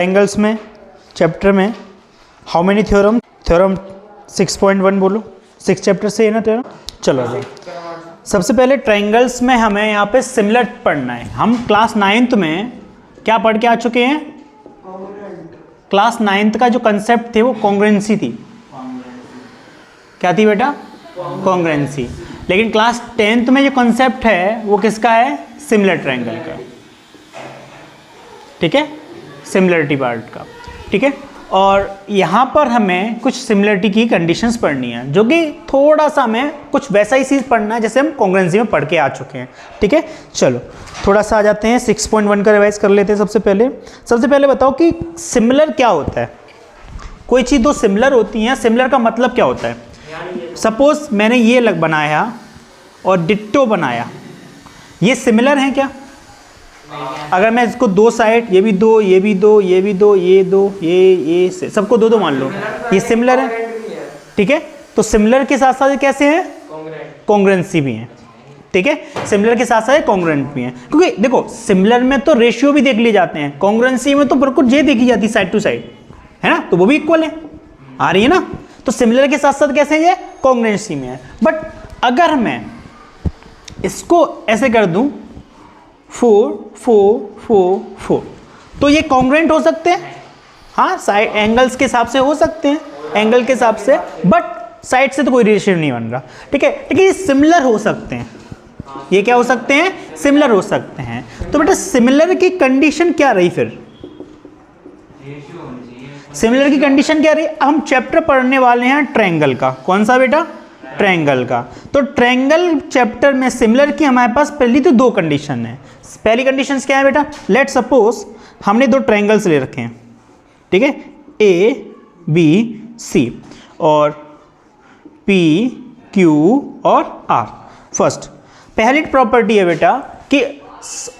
Triangles में chapter में how many theorem 6.1 बोलो, 6 चैप्टर से है ना थ्योरम। चलो आ जाओ। सबसे पहले ट्रायंगल्स में हमें यहाँ पे सिमिलर पढ़ना है। हम क्लास 9th में क्या पढ़ के आ चुके हैं? क्लास 9th का जो कंसेप्ट थे वो कॉन्ग्रुएंसी थी। क्या थी बेटा? कॉन्ग्रुएंसी। लेकिन क्लास 10th में जो कंसेप्ट है वो किसका है? सिमिलर ट्रायंगल का। ठीक है, सिमिलरिटी पार्ट का। ठीक है, और यहाँ पर हमें कुछ सिमिलरिटी की कंडीशंस पढ़नी है, जो कि थोड़ा सा हमें कुछ वैसा ही चीज़ पढ़ना है जैसे हम कॉन्ग्रुएंसी में पढ़ के आ चुके हैं। ठीक है, चलो थोड़ा सा आ जाते हैं 6.1 का रिवाइज कर लेते हैं। सबसे पहले बताओ कि सिमिलर क्या होता है। कोई चीज़ दो सिमिलर होती हैं, सिमिलर का मतलब क्या होता है? सपोज मैंने ये बनाया और डिट्टो बनाया, ये सिमिलर है क्या? अगर मैं इसको दो साइड, ये भी दो, ये भी दो, ये भी दो, ये दो, ये से सबको दो मान लो, ये सिमिलर है। ठीक है, तो सिमिलर के साथ साथ कैसे हैं? कॉन्ग्रुएंसी भी है। ठीक है, सिमिलर के साथ साथ कॉन्ग्रुएंट भी है, क्योंकि देखो सिमिलर में तो रेशियो भी देख लिए जाते हैं, कॉन्ग्रुएंसी में तो बिल्कुल ये देखी जाती है साइड टू साइड, है ना, तो वो भी इक्वल है, आ रही है ना। तो सिमिलर के साथ साथ कैसे है? कॉन्ग्रुएंसी में है। बट अगर मैं इसको ऐसे कर दूं 4 4 4 4, तो ये कॉन्ग्रुएंट हो सकते हैं। हाँ, साइड एंगल्स के हिसाब से हो सकते हैं, एंगल के हिसाब से, बट साइड से तो कोई रिलेशन नहीं बन रहा। ठीक है, लेकिन ये सिमिलर हो सकते हैं। ये क्या हो सकते हैं? सिमिलर हो सकते हैं। तो बेटा सिमिलर की कंडीशन क्या रही फिर? सिमिलर की कंडीशन क्या रही? हम चैप्टर पढ़ने वाले हैं ट्रायंगल का। कौन सा बेटा? ट्रायंगल का। तो ट्रायंगल चैप्टर में सिमिलर की हमारे पास पहली तो दो कंडीशन है। पहली कंडीशन क्या है बेटा? लेट सपोज हमने दो ट्रायंगल्स ले रखे हैं, ठीक है, ए बी सी और पी क्यू और आर। फर्स्ट पहली प्रॉपर्टी है बेटा कि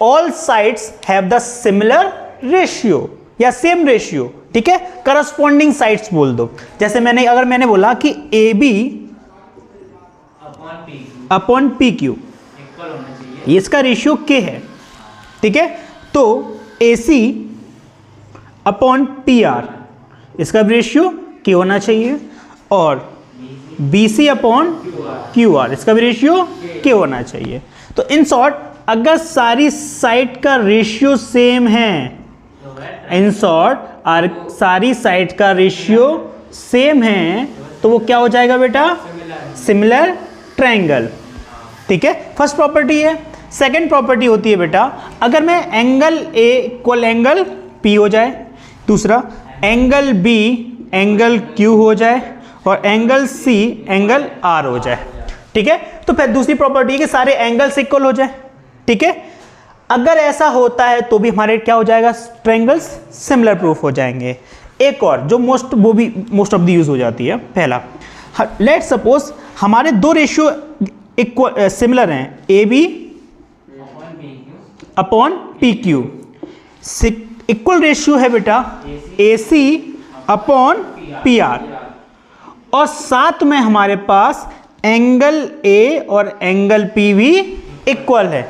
all sides have the similar ratio या सेम रेशियो। ठीक है, करस्पॉन्डिंग साइड्स बोल दो। जैसे अगर मैंने बोला कि A B upon P Q, इसका रेशियो के है। ठीक है, तो A C upon P R, इसका रेशियो के होना चाहिए, और B C upon Q R, इसका भी रेशियो के होना चाहिए। तो इन शॉर्ट अगर सारी साइड का रेशियो सेम है, इन शॉर्ट सारी साइड का रेशियो सेम है, तो वो क्या हो जाएगा बेटा? Similar triangle. ठीक है, फर्स्ट प्रॉपर्टी है। सेकंड प्रॉपर्टी होती है बेटा, अगर मैं angle A equal angle P हो जाए, दूसरा एंगल बी एंगल क्यू हो जाए, और एंगल सी एंगल आर हो जाए। ठीक है, तो फिर दूसरी प्रॉपर्टी है कि सारे एंगल्स इक्वल हो जाए। ठीक है, अगर ऐसा होता है तो भी हमारे क्या हो जाएगा? ट्रायंगल्स सिमिलर प्रूफ हो जाएंगे। एक और जो मोस्ट ऑफ द यूज हो जाती है, पहला लेट सपोज हमारे दो रेशियो इक्वल सिमिलर हैं, A B upon P Q. Equal ratio है बेटा A C upon P R, और साथ में हमारे पास एंगल ए और एंगल पी भी इक्वल है,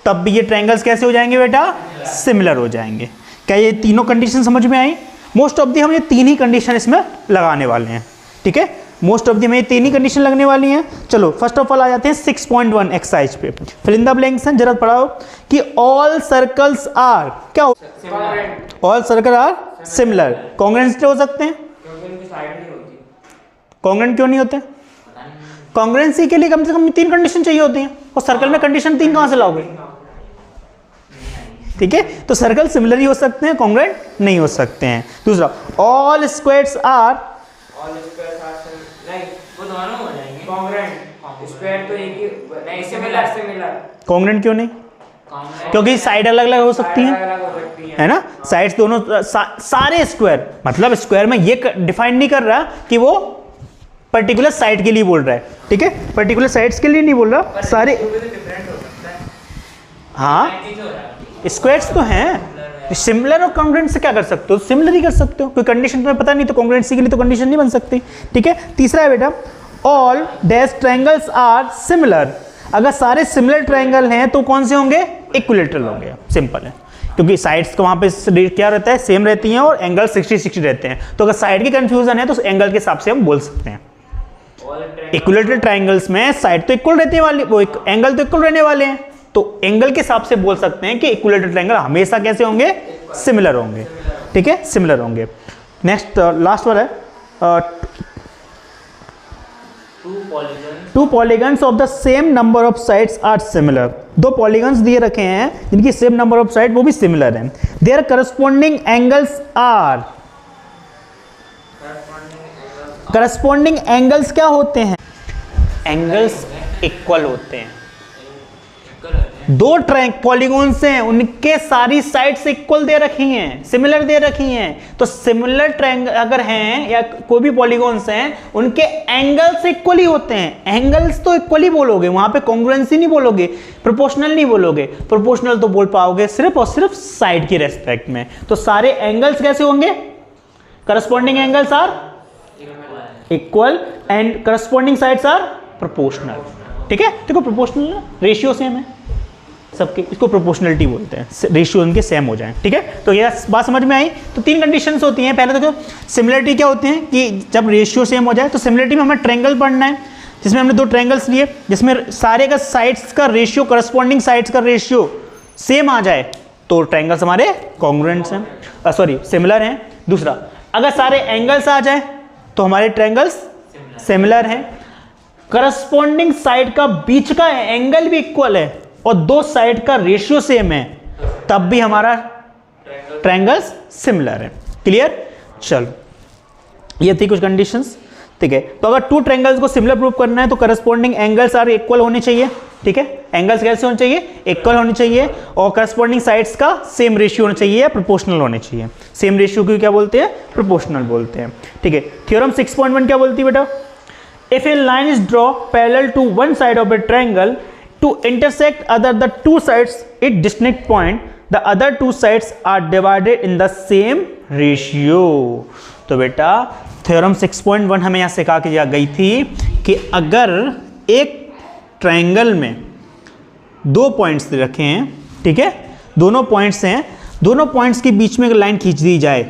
तब भी ये ट्रायंगल्स कैसे हो जाएंगे बेटा? सिमिलर हो जाएंगे। क्या ये तीनों कंडीशन समझ में आई? मोस्ट ऑफ दी हम ये तीन ही कंडीशन इसमें लगाने वाले हैं। ठीक है, मोस्ट ऑफ दी में ये तीन ही कंडीशन लगने वाली हैं। चलो फर्स्ट ऑफ ऑल आ जाते हैं 6.1 एक्सरसाइज पे। फिल इन द ब्लैंक्स हैं, जरा पढ़ाओ कि ऑल सर्कल्स आर क्या हो? All circle are similar. Congruent हो सकते हैं? कॉन्ग्रुएंट क्यों नहीं होते? कॉन्ग्रुएंसी के लिए कम से कम तीन कंडीशन चाहिए होती हैं, और सर्कल में कंडीशन तीन कहां से लाओगे? ठीक है, तो सर्कल सिमिलर ही हो सकते हैं, कॉन्ग्रुएंट नहीं हो सकते हैं। दूसरा ऑल स्क्वायर्स आर कॉन्ग्रुएंट क्यों नहीं? क्योंकि साइड अलग अलग हो सकती हैं, है ना। साइड्स दोनों सारे स्क्वायर, मतलब स्क्वायर में ये डिफाइन नहीं कर रहा कि वो पर्टिकुलर साइड के लिए बोल रहा है। ठीक है, पर्टिकुलर साइड्स के लिए नहीं बोल रहा, सारे। हाँ, स्क्वायर्स तो हैं। सिमिलर और कॉन्ग्रुएंट से क्या कर सकते हो? सिमिलर ही कर सकते हो, कोई कंडीशन तुम्हें पता नहीं तो कॉन्ग्रुएंसी के लिए तो कंडीशन नहीं बन सकती। ठीक है, तीसरा है बेटा all dash triangles are similar. अगर सारे सिमिलर ट्रायंगल हैं तो कौन से होंगे? इक्विलैटरल होंगे। सिंपल है, क्योंकि साइड्स का वहाँ पे क्या रहता है, सेम रहती हैं और एंगल 60-60 रहते हैं। तो अगर साइड की कंफ्यूजन है तो एंगल के हिसाब से हम बोल सकते हैं। इक्विलेटरल ट्राइंगल्स में साइड तो इक्वल रहने वाली, वो एंगल तो इक्वल रहने वाले हैं, तो एंगल के हिसाब से बोल सकते हैं कि इक्विलेटरल ट्राइंगल हमेशा कैसे होंगे, सिमिलर होंगे। ठीक है, सिमिलर होंगे। नेक्स्ट लास्ट वाला है two polygons of the same number of sides are similar. दो पॉलीगन्स दिए रखे हैं जिनकी सेम नंबर ऑफ साइड वो भी सिमिलर हैं। Their corresponding angles are, corresponding angles क्या होते हैं, एंगल्स इक्वल होते हैं। दो पॉलीगॉन्स हैं, उनके सारी साइड्स इक्वल दे रखी हैं, सिमिलर दे रखी हैं। तो सिमिलर ट्रायंगल अगर हैं या कोई भी पॉलीगॉन्स हैं, उनके एंगल्स इक्वल ही होते हैं। एंगल्स तो इक्वल ही बोलोगे, वहां पे कॉन्ग्रुएंसी नहीं बोलोगे, प्रोपोर्शनल नहीं बोलोगे। प्रोपोर्शनल तो बोल पाओगे सिर्फ और सिर्फ साइड की रेस्पेक्ट में। तो सारे एंगल्स कैसे होंगे, corresponding angles are equal and corresponding sides are proportional. ठीक है, देखो प्रोपोर्शनल रेशियो सेम है सबके, इसको प्रोपोर्शनलिटी बोलते हैं, रेशियो उनके सेम हो जाए। ठीक है, तो ये बात समझ में आई। तो तीन कंडीशंस होती हैं। पहले तो सिमिलरिटी क्या होती है कि जब रेशियो सेम हो जाए, तो सिमिलरिटी में हमें ट्रायंगल पढ़ना है जिसमें हमने दो ट्रायंगल्स लिए जिसमें सारे का साइड्स का रेशियो, करस्पॉन्डिंग साइड्स का रेशियो सेम आ जाए तो ट्रायंगल्स हमारे कॉन्ग्रुएंट्स हैं, सॉरी सिमिलर हैं। दूसरा, अगर सारे एंगल्स आ जाए तो हमारे ट्रायंगल्स सिमिलर हैं। करस्पॉन्डिंग साइड का बीच का एंगल भी इक्वल है और दो साइड का रेशियो सेम है, तब भी हमारा ट्रायंगल्स सिमिलर है। क्लियर, चलो ये थी कुछ कंडीशंस। ठीक है, तो अगर टू ट्रायंगल्स को सिमिलर प्रूव करना है तो करस्पॉन्डिंग एंगल्स आर इक्वल होने चाहिए। ठीक है, एंगल्स कैसे होने चाहिए, इक्वल होने चाहिए और करस्पॉन्डिंग साइड्स का सेम रेशियो होना चाहिए या प्रोपोर्शनल होने चाहिए। सेम रेशियो को क्या बोलते हैं, प्रोपोर्शनल बोलते हैं। ठीक है, थ्योरम 6.1 क्या बोलती है बेटा, if a line is draw parallel to one side of a triangle to intersect other the two sides at distinct point, the other two sides are divided in the same ratio। तो बेटा theorem 6.1 हमें यहां सिखा के गई थी कि अगर एक ट्रायंगल में दो पॉइंट्स रखे हैं, ठीक है, दोनों पॉइंट्स हैं, दोनों पॉइंट्स के बीच में एक लाइन खींच दी जाए,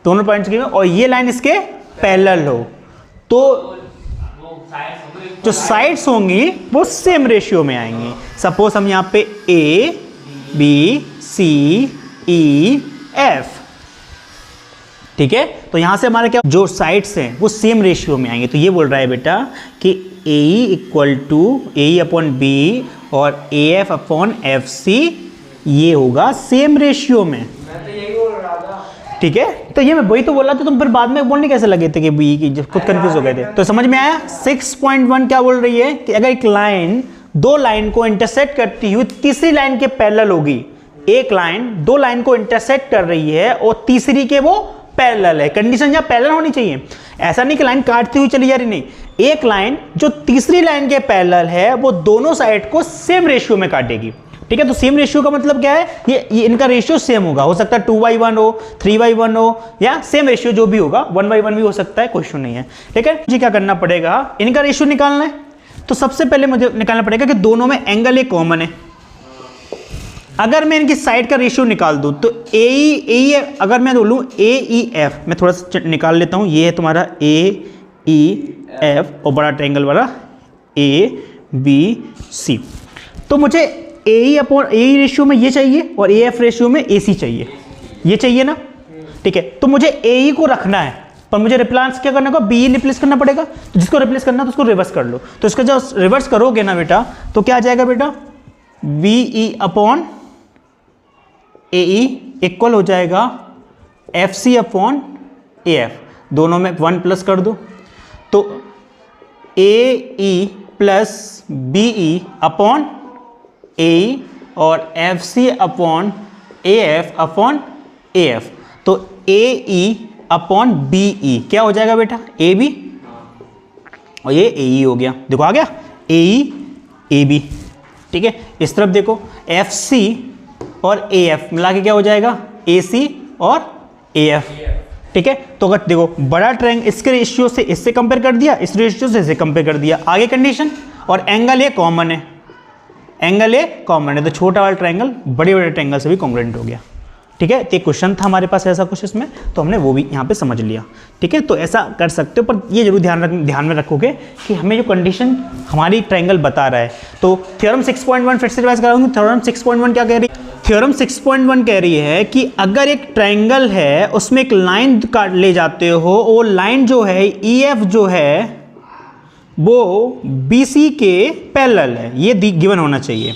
दोनों पॉइंट्स के, और ये लाइन इसके पैरेलल हो, तो जो साइड्स होंगी वो सेम रेशियो में आएंगी। सपोज हम यहाँ पे ए बी सी ई एफ, ठीक है, तो यहां से हमारे क्या जो साइड्स हैं वो सेम रेशियो में आएंगे। तो ये बोल रहा है बेटा कि A equal to A upon B और A F upon F C, ये होगा सेम रेशियो में। ठीक है, तो ये मैं वही तो बोला था, तुम फिर बाद में बोलने कैसे लगे थे कि बी की, जब खुद कंफ्यूज हो गए थे। तो समझ में आया। 6.1 क्या बोल रही है कि अगर एक लाइन दो लाइन को इंटरसेक्ट करती हुई तीसरी लाइन के पैरेलल होगी, एक लाइन दो लाइन को इंटरसेक्ट कर रही है और तीसरी के वो पैरेलल है, कंडीशन यहाँ पैरेलल होनी चाहिए। ऐसा नहीं कि लाइन काटती हुई चली जा रही, नहीं, एक लाइन जो तीसरी लाइन के पैरेलल है वो दोनों साइड को सेम रेशियो में काटेगी। ठीक है, तो सेम रेशियो का मतलब क्या है, ये इनका रेशियो सेम होगा, हो सकता है 2/1 हो, 3/1 हो, या सेम रेशियो जो भी होगा, 1/1 भी हो सकता है, कोई इशू नहीं है। ठीक है, मुझे क्या करना पड़ेगा, इनका रेशियो निकालना है। तो सबसे पहले मुझे निकालना पड़ेगा कि दोनों में एंगल एक कॉमन है। अगर मैं इनकी साइड का रेशियो निकाल दूं तो ए अगर मैं बोलूं ए ई एफ, मैं थोड़ा सा निकाल लेता हूं, ये है तुम्हारा ए ई एफ और बड़ा ट्रायंगल वाला ए बी सी। तो मुझे ए ई अपॉन ए ई रेशियो में ये चाहिए और ए एफ रेशियो में ए सी चाहिए, ये चाहिए ना। ठीक है, तो मुझे ए ई को रखना है, पर मुझे रिप्लेस क्या करना होगा, बी रिप्लेस करना पड़ेगा। तो जिसको रिप्लेस करना है तो उसको रिवर्स कर लो। तो इसका जब रिवर्स करोगे ना बेटा, तो क्या आ जाएगा बेटा, B E upon A E equal हो जाएगा F C upon A F, दोनों में 1 प्लस कर दो, तो A E plus B E upon A और F C upon A F upon A F. तो A E upon B E क्या हो जाएगा बेटा, ए बी, और ये ए ई हो गया, देखो आ गया ए ई ए बी। ठीक है, इस तरफ देखो एफ सी और ए एफ मिला के क्या हो जाएगा, ए सी और ए एफ। ठीक है, तो अगर देखो बड़ा ट्रायंगल इसके रेशियो से इससे कंपेयर कर दिया, इस रेशियो से इसे कंपेयर कर दिया, आगे कंडीशन, और एंगल ये कॉमन है, एंगल ए कॉन्ग्रुएंट है, तो छोटा वाला ट्रायंगल बड़े बड़े ट्रायंगल से भी कॉन्ग्रुएंट हो गया। ठीक है, तो एक क्वेश्चन था हमारे पास ऐसा कुछ इसमें, तो हमने वो भी यहाँ पे समझ लिया। ठीक है, तो ऐसा कर सकते हो, पर ये जरूर ध्यान में रखोगे कि हमें जो कंडीशन हमारी ट्रायंगल बता रहा है। तो थ्योरम 6.1 फिर से रिवाइज कराऊंगी। थ्योरम 6.1 क्या कह रही है? थ्योरम 6.1 कह रही है कि अगर एक ट्रायंगल है उसमें एक लाइन काट ले जाते हो, वो लाइन जो है EF जो है वो BC के पैरेलल है, ये गिवन होना चाहिए।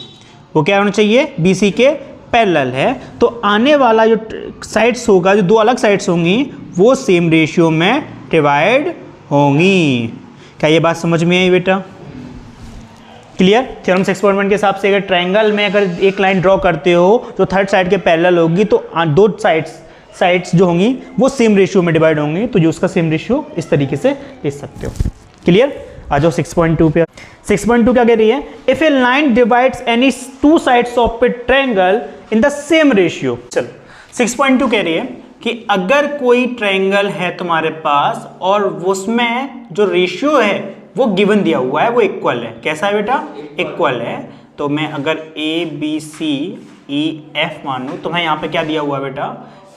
वो क्या होना चाहिए? BC के पैरेलल है, तो आने वाला जो साइड्स होगा, जो दो अलग साइड्स होंगी, वो सेम रेशियो में डिवाइड होंगी। क्या ये बात समझ में आई बेटा? क्लियर? थ्योरम 6.1 के हिसाब से अगर ट्रायंगल में अगर एक लाइन ड्रॉ करते हो जो थर्ड साइड के पैरेलल होगी, तो दो साइड्स जो होंगी वो सेम रेशियो में डिवाइड होंगी, तो जो उसका सेम रेशियो इस तरीके से लिख सकते हो। क्लियर? आ जाओ 6.2 पे। 6.2 क्या कह रही है? If a line divides any two sides of a triangle in the same ratio. चलो 6.2 कह रही है कि अगर कोई ट्रायंगल है तुम्हारे पास और उसमें जो रेशियो है वो गिवन दिया हुआ है, वो इक्वल है। कैसा है बेटा? इक्वल है। तो मैं अगर ABCEF मान लूँ, तो मैं यहाँ पे क्या दिया हुआ है बेटा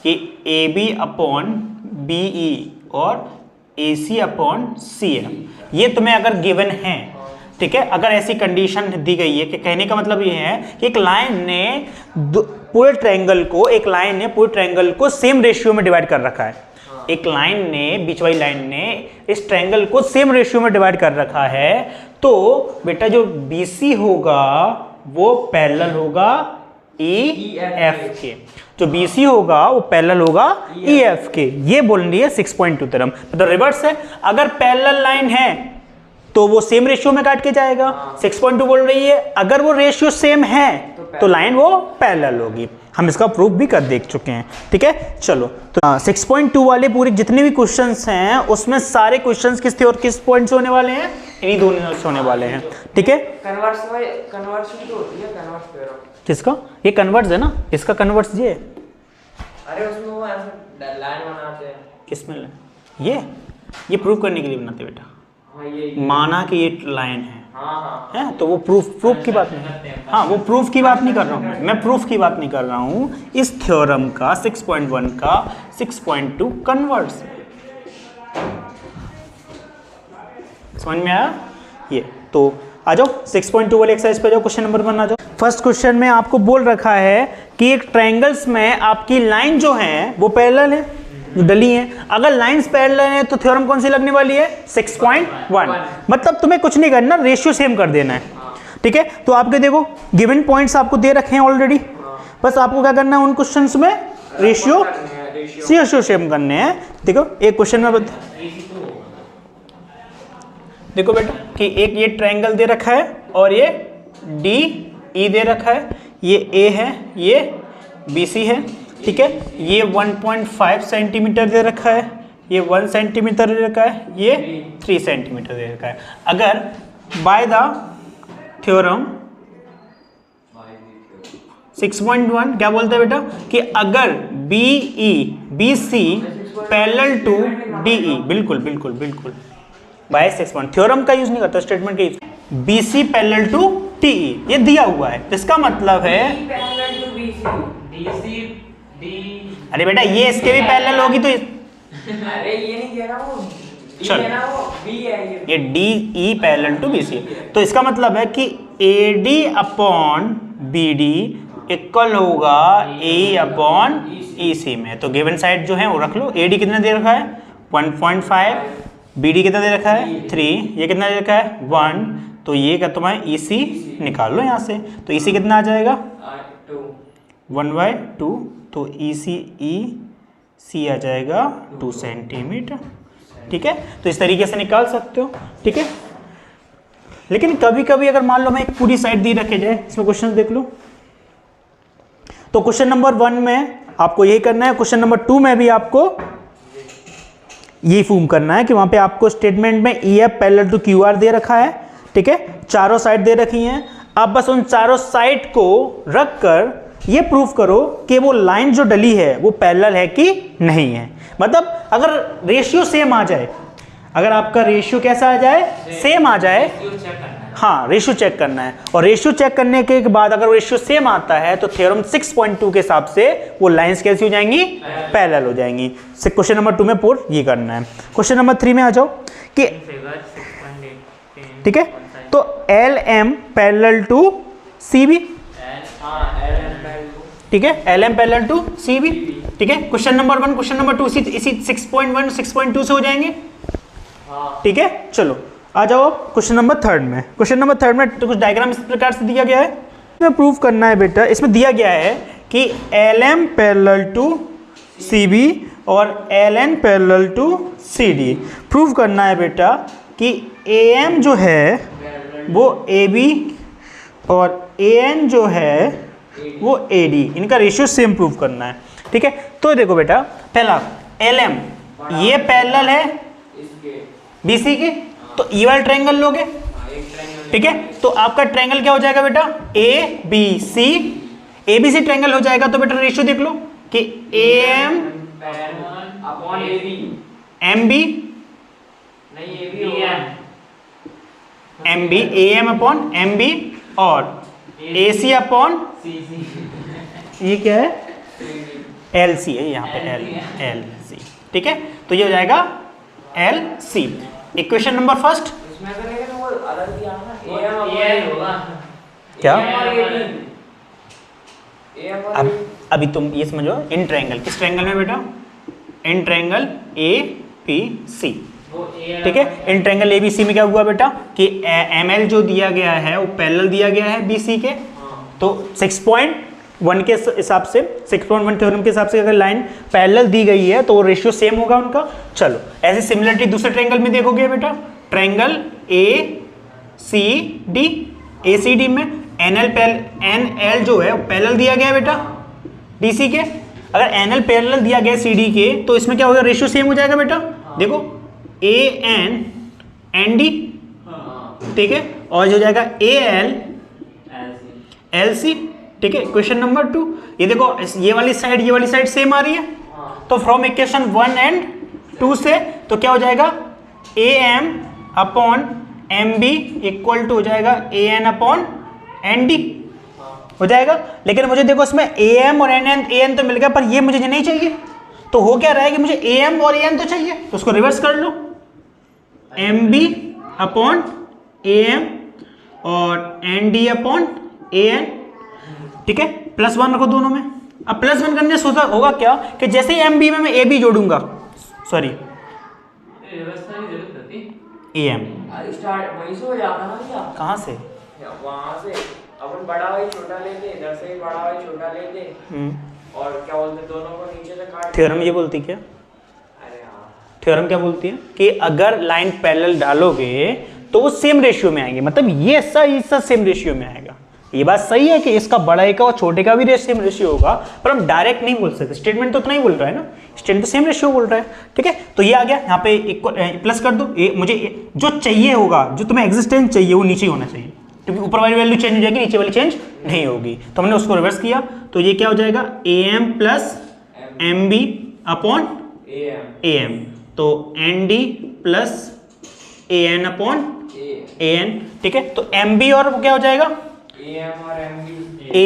कि AB/BE और AC/CF, ये तुम्हें अगर गिवन है। ठीक है, अगर ऐसी कंडीशन दी गई है कि कहने का मतलब ये है कि एक लाइन ने पूरे ट्रायंगल को सेम रेशियो में डिवाइड कर रखा है। एक लाइन ने, बीच वाली लाइन ने इस ट्रायंगल को सेम रेशियो में डिवाइड कर रखा है, तो बेटा जो BC होगा वो पैरेलल होगा EF के, जो BC होगा वो पैरेलल होगा EF के। ये बोल रही है 6.2 थ्योरम। मतलब रिवर्स है, अगर पैरेलल लाइन है तो वो सेम रेशियो में काट के जाएगा। 6.2 बोल रही है अगर वो रेशियो सेम है तो लाइन वो पैरेलल होगी। हम इसका प्रूफ भी कर देख चुके हैं। ठीक है, चलो तो 6.2 वाले पूरे जितने भी क्वेश्चंस हैं उसमें सारे क्वेश्चंस किस पॉइंट से होने वाले हैं? इन्हीं दोनों से होने वाले हैं। ठीक है, कन्वर्स भी होती है, कन्वर्स थ्योरम। किसका? ये कन्वर्स है ना, इसका कन्वर्स ये है। अरे उसमें वो ऐसा लाइन बनाते हैं। किसमें? ये प्रूफ करने के लिए बनाते बेटा। माना कि ये लाइन है, है तो वो प्रूफ की बात नहीं। हाँ, वो प्रूफ की बात नहीं कर रहा हूँ मैं प्रूफ की बात नहीं कर रहा हूँ। इस थ्योरम का 6.1 का 6.2 कन्वर्स। समझ में आया? ये तो आ जाओ 6.2 वाले एक्सरसाइज पे जाओ, क्वेश्चन नंबर 1 आ जाओ। फर्स्ट क्वेश्चन में आपको बोल रखा है कि एक ट्रायंगल्स में आपकी लाइन जो है वो पैरेलल है, जो डली है। अगर लाइंस पैरेलल है तो थ्योरम कौन सी लगने वाली है? 6.1। मतलब तुम्हें कुछ नहीं करना, रेशियो सेम कर देना है। ठीक है, तो आपके देखो गिवन पॉइंट्स आपको दे रखे हैं ऑलरेडी, बस आपको क्या करना है उन क्वेश्चंस में रेशियो सेम करने हैं। देखो एक क्वेश्चन में देखो बेटा कि एक ये ट्रायंगल दे रखा है और ये DE दे रखा है, ये A है, ये BC है। ठीक है, ये 1.5 सेंटीमीटर दे रखा है, ये 1 सेंटीमीटर दे रखा है, ये 3 सेंटीमीटर दे रखा है। अगर बाय द थ्योरम 6.1 क्या बोलता है बेटा कि अगर BC पैरेलल टू DE, बिल्कुल बाय 6.1 थ्योरम का यूज नहीं करता, स्टेटमेंट का use. BC parallel to DE ये दिया हुआ है, इसका मतलब है अरे बेटा ये इसके भी पैरेलल होगी तो अरे ये नहीं कह रहा हूँ, चल ये DE पैरेलल टू BC, तो इसका मतलब है कि AD/BD इक्वल होगा AE/EC में। तो गिवन साइड जो है वो रख लो। AD कितना दे रखा है? 1.5, BD कितना दे रखा है? 3, ये कितना दे रखा है? 1, तो ये क्या तुम्हारा EC निकाल लो यहाँ से। तो EC कितना आ जाएगा? 1/2, तो EC आ जाएगा 2 सेंटीमीटर। ठीक है, तो इस तरीके से निकाल सकते हो। ठीक है, लेकिन कभी कभी अगर मान लो मैं एक पूरी साइड दी रखे जाए, इसमें क्वेश्चन देख लो। तो क्वेश्चन नंबर 1 में आपको यही करना है, क्वेश्चन नंबर 2 में भी आपको यही फॉर्म करना है कि वहां पे आपको स्टेटमेंट में EF पैरेलल टू QR दे रखा है। ठीक है, चारों साइड दे रखी हैं। आप बस उन चारों साइड को रखकर ये प्रूफ करो कि वो लाइन जो डली है वो पैरेलल है कि नहीं है। मतलब अगर रेशियो सेम आ जाए, अगर आपका रेशियो कैसा आ जाए? सेम आ जाए। हाँ रेशियो चेक करना है, और रेशियो चेक करने के बाद अगर रेशियो सेम आता है तो थ्योरम 6.2 के हिसाब से वो लाइंस कैसी हो जाएंगी, पैरेलल हो जाएंगी। क्वेश्चन नंबर 2 में पुट ये करना है। क्वेश्चन नंबर 3 में आ जाओ कि ठीक है, तो L M parallel to C B, ठीक है, L M parallel to C B, ठीक है। क्वेश्चन नंबर 1 क्वेश्चन नंबर 2 इसी 6.1 6.2 से हो जाएंगे, ठीक है। चलो आ जाओ अब क्वेश्चन नंबर 3 में। क्वेश्चन नंबर 3 में तो कुछ डायग्राम इस प्रकार से दिया गया है, इसमें प्रूव करना है बेटा। इसमें दिया गया है कि L M parallel to C B और L N parallel to C D. Prove करना है बेटा कि ए एम जो है वो ए बी और ए एन जो है वो ए डी, इनका रेशियो सेम प्रूव करना है, ठीक है। तो देखो बेटा, पहला एल एम ये पैरेलल है बी सी के, तो ई वाला ट्रायंगल लोगे, ठीक है। तो आपका ट्रायंगल क्या हो जाएगा बेटा, A B C, A B C triangle हो जाएगा। तो बेटा रेशियो देख लो कि A M upon A B, M B नहीं A B M B, A M upon M B और ए सी अपॉन ये क्या है, एल सी है यहाँ पे, एल सी, ठीक है। तो ये हो जाएगा L C. Equation number first, इसमें तो लेकिन वो अलग दिया ना, ए एम होगा क्या, अब अभी तुम ये समझो, इन ट्रायंगल, किस ट्रायंगल में बेटा, in triangle A P C, ठीक है। इन ट्रायंगल ए बी सी में क्या हुआ बेटा कि एम एल जो दिया गया है वो पैरेलल दिया गया है बी सी के, तो 6.1 के हिसाब से, 6.1 थ्योरम के हिसाब से अगर लाइन पैरेलल दी गई है तो वो रेशियो सेम होगा उनका। चलो ऐसी सिमिलरिटी दूसरे ट्रायंगल में देखोगे बेटा, triangle A C D, A C D में एन एल जो है पैरेलल दिया गया है बेटा डी सी के। अगर एन एल पैरेलल दिया गया सी डी के तो इसमें क्या होगा, रेशियो सेम हो जाएगा बेटा, देखो ए एन एन डी, ठीक है, और जो हो जाएगा ए एल एल सी, ठीक है। क्वेश्चन नंबर 2, ये देखो ये वाली साइड सेम आ रही है, तो फ्रॉम इक्वेशन 1 एंड 2 से तो क्या हो जाएगा, A M upon M B equal to हो जाएगा A N upon N D हो जाएगा। लेकिन मुझे देखो इसमें ए एम और ए एन तो मिल गया, पर ये मुझे नहीं चाहिए, तो हो क्या रहा है कि मुझे ए एम और ए एन तो चाहिए, तो उसको रिवर्स कर लो, M B upon A M और N D upon A N, ठीक है। +1 रखो दोनों में। अब +1 करने से होगा क्या कि जैसे ही एम बी में मैं ए बी जोड़ूंगा, सॉरी ए एम स्टार्ट वहीं से हो जाता ना भैया, कहाँ से, वहां से अपन बड़ा वाली छोटा लेते, इधर से भी बड़ा वाली छोटा लेते, और क्या बोलते दोनों को नीचे से काट। थ्योरम ये बोलती क्या, अरे हाँ, थ्योरम क्या बोलती है कि अगर लाइन पैरेलल डालोगे तो वो सेम रेशियो में आएंगे, मतलब ये ऐसा सेम रेशियो में आएगा। ये बात सही है कि इसका बड़े का और छोटे का भी सेम रेशियो होगा, पर हम डायरेक्ट नहीं बोल सकते, स्टेटमेंट तो उतना ही बोल रहा है ना, स्टेटमेंट तो सेम रेशियो बोल रहा है, ठीक है। तो ये आ गया यहाँ पे प्लस कर दो, मुझे जो चाहिए होगा, जो तुम्हें एग्जिस्टेंस चाहिए वो नीचे होना चाहिए, क्योंकि ऊपर वाली वैल्यू चेंज हो जाएगी, नीचे वाली चेंज नहीं होगी। तो हमने उसको रिवर्स किया, तो ये क्या हो जाएगा, A M plus M B upon A M, तो N D plus A N upon A N, ठीक है। तो एम बी और क्या हो जाएगा, ए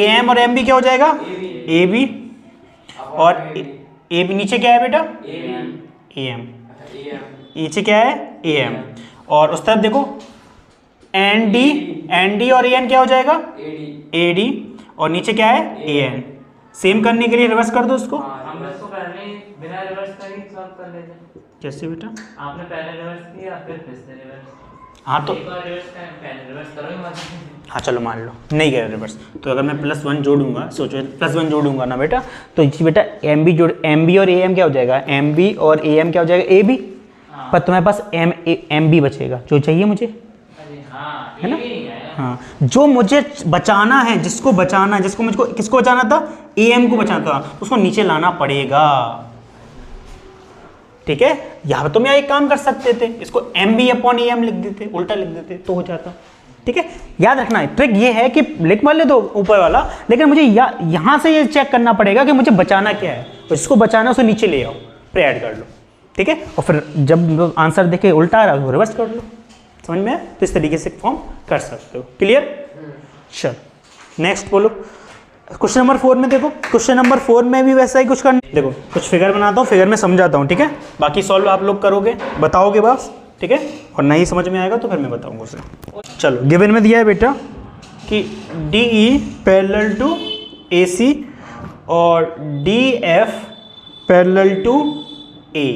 एम और एम बी क्या हो जाएगा, ए बी, और ए बी नीचे क्या है बेटा, ए एम, नीचे क्या है ए एम, और उस तरफ देखो एन डी और ए एन क्या हो जाएगा, ए डी, और नीचे क्या है ए एन। सेम करने के लिए रिवर्स कर दो उसको, हम इसको पहले बिना रिवर्स करे सॉल्व कर लेते हैं। कैसे बेटा, आपने पहले रिवर्स किया फिर से रिवर्स, हाँ तो एक बार रिवर्स करें, पहले रिवर्स करो ही मत। हाँ चलो मान लो नहीं गया रिवर्स, तो अगर मैं +1 जोड़ूंगा, सोचो +1 जोड़ूंगा ना बेटा, तो जी बेटा एम बी और ए एम क्या हो जाएगा, एम बी और ए एम क्या हो जाएगा, ए बी, पर तुम्हारे पास एम बी बचेगा जो चाहिए मुझे, है ना। हाँ, जो मुझे बचाना है, जिसको बचाना है, मुझको किसको बचाना था, ए एम को बचाना था, उसको नीचे लाना पड़ेगा, ठीक है। यहाँ तो मैं एक काम कर सकते थे, इसको M B upon A M लिख देते, उल्टा लिख देते तो हो जाता, ठीक है। याद रखना ट्रिक ये है कि लिख मान ले दो ऊपर वाला, लेकिन मुझे यहाँ से ये चेक करना पड़ेगा कि मुझे बचाना क्या है, तो जिसको बचाना है उसे नीचे ले आओ, फिर ऐड कर लो, ठीक है। और फिर जब आंसर देखे उल्टा आ रहा है रिवर्स कर लो, समझ में आया? तो इस तरीके से फॉर्म कर सकते हो। क्लियर? चल नेक्स्ट बोलो। क्वेश्चन नंबर 4 में देखो, क्वेश्चन नंबर 4 में भी वैसा ही कुछ करना। देखो कुछ फिगर बनाता हूँ, फिगर में समझाता हूँ, ठीक है? बाकी सॉल्व आप लोग करोगे, बताओगे बस, ठीक है? और नहीं समझ में आएगा तो फिर मैं बताऊँगा उसे। चलो गिवन में दिया है बेटा कि DE पैरेलल टू AC और DF पैरेलल टू A,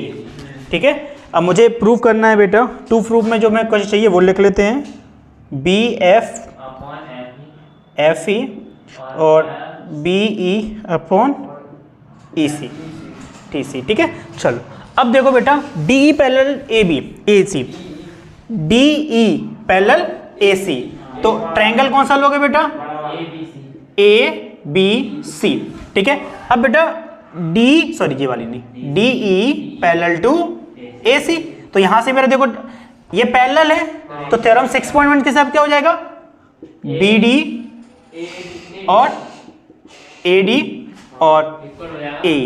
ठीक है? अब मुझे प्रूव करना है बेटा, टू प्रूफ में जो मैं कुछ चाहिए वो लिख लेते हैं, BF FE और BE अपॉन EC TC, ठीक है? चलो अब देखो बेटा DE parallel AC, DE parallel AC, तो ट्रायंगल कौन सा लोगे बेटा? ABC, ठीक है? अब बेटा ये वाली नहीं, DE पैरेलल टू AC, तो यहां से मेरा देखो ये पैरेलल है, तो थ्योरम 6.1 के हिसाब क्या हो जाएगा? BD और AD और A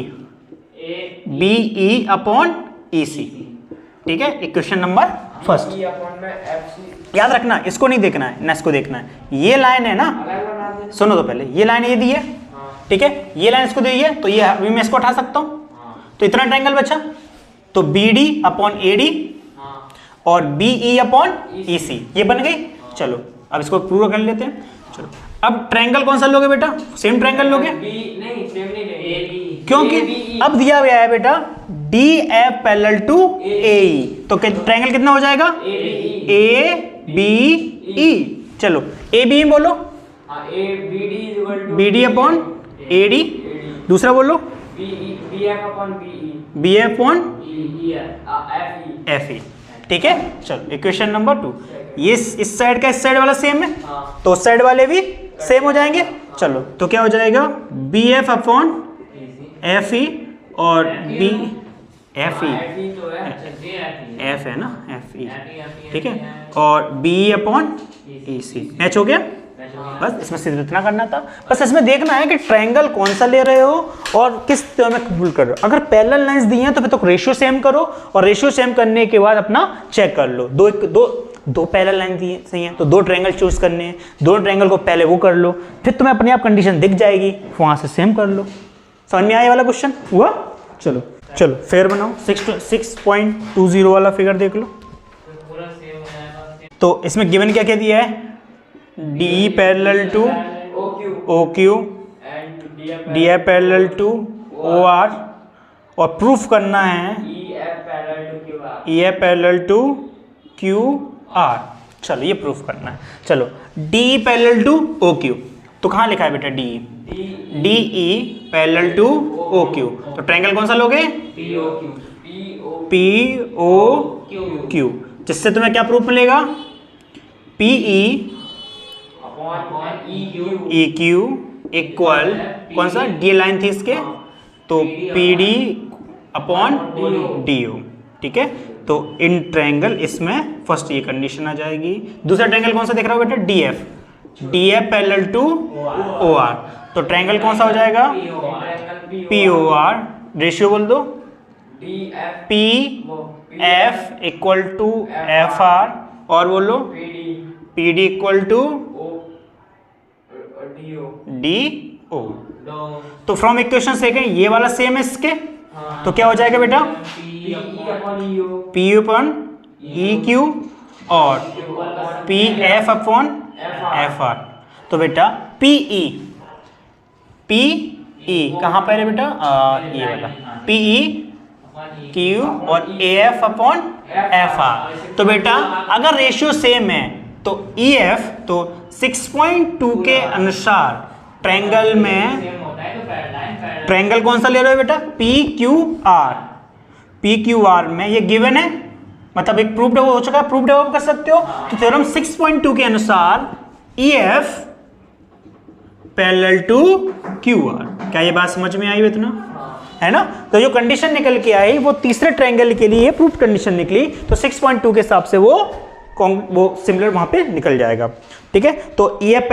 BE अपॉन EC, ठीक है? Equation number first. याद रखना, इसको नहीं देखना है ना, इसको देखना है। ये लाइन है ना, सुनो तो पहले, ये लाइन ये दी है, ठीक है? ये लाइन इसको दी है, तो ये अभी मैं इसको उठा सकता हूँ, तो इतना ट्रायंगल बचा, तो BD अपॉन AD और BE अपॉन EC ये बन गई। चलो अब इसको पूरा कर लेते हैं। चलो अब ट्रायंगल कौन सा लोगे बेटा? सेम ट्रायंगल लोगे, नहीं सेम नहीं, क्योंकि अब दिया गया है बेटा DF पैरेलल टू AE, तो ट्रायंगल कितना हो जाएगा? ABE। चलो ABE बोलो, BD अपॉन AD, दूसरा बोलो BF अपॉन FE, ठीक है? चलो इक्वेशन नंबर 2, ये इस साइड का इस साइड वाला सेम है, तो उस साइड वाले भी सेम हो जाएंगे। चलो तो क्या हो जाएगा? BF अपॉन FE और FE F है ना, FE, ठीक है? और BE अपॉन EC मैच हो गया। बस इसमें सिर्फ इतना करना था, बस इसमें देखना है कि ट्रायंगल कौन सा ले रहे हो और किस तरह में कबूल कर रहे हो। अगर पैरेलल लाइंस दी हैं तो फिर तो रेशियो सेम करो, और रेशियो सेम करने के बाद अपना चेक कर लो। दो पैरेलल लाइन दी है, सही है, तो 2 ट्रायंगल चूज करने हैं, 2 ट्रायंगल को पहले वो कर लो, फिर तुम्हें अपने आप कंडीशन दिख जाएगी, वहां से सेम कर लो। समझ में आया वाला क्वेश्चन हुआ? चलो फिर बनाओ 6.20 वाला फिगर देख लो। तो इसमें गिवन क्या क्या दिया है? DE parallel to OQ, DF parallel to OR, और प्रूफ करना है EF पैरेलल टू QR। चलो ये प्रूफ करना है। चलो DE पैरेलल टू OQ, तो कहाँ लिखा है बेटा? DE पैरेलल टू OQ, तो ट्रायंगल कौन सा लोगे? POQ, जिससे तुम्हें क्या प्रूफ मिलेगा? PE EQ इक्वल कौन सा? D लाइन थी इसके, तो PD अपॉन DO, ठीक है? तो इन ट्रायंगल इसमें फर्स्ट ये कंडीशन आ जाएगी। दूसरा ट्रायंगल कौन सा देख रहा हो बेटा? DF पैरेलल टू OR, तो ट्रायंगल कौन सा हो जाएगा? POR। रेशियो बोल दो, PF इक्वल टू FR, और बोलो PD इक्वल टू DO। तो फ्रॉम इक्वेशन सेकंड ये वाला सेम है इसके, तो क्या हो जाएगा बेटा? PU अपॉन EQ और PF अपॉन FR। तो बेटा PE कहाँ पर है बेटा? ये वाला PE Q और AF अपॉन FR। तो बेटा अगर रेशियो सेम है तो EF, तो 6.2 के अनुसार ट्रायंगल में ट्रायंगल कौन सा ले रहे हो बेटा? PQR में ये गिवन है, मतलब एक प्रूफ्ड हो चुका है, प्रूफ्ड हो कर सकते हो। तो थ्योरम 6.2 के अनुसार EF पैरेलल टू QR। क्या ये बात समझ में आई इतना? है ना? तो जो कंडीशन निकल के आई वो तीसरे ट्रायंगल के लिए प्रूफ कंडीशन निकली, तो 6.2 के हिसाब से वो सिमिलर वहां पे निकल जाएगा, ठीक है? तो EF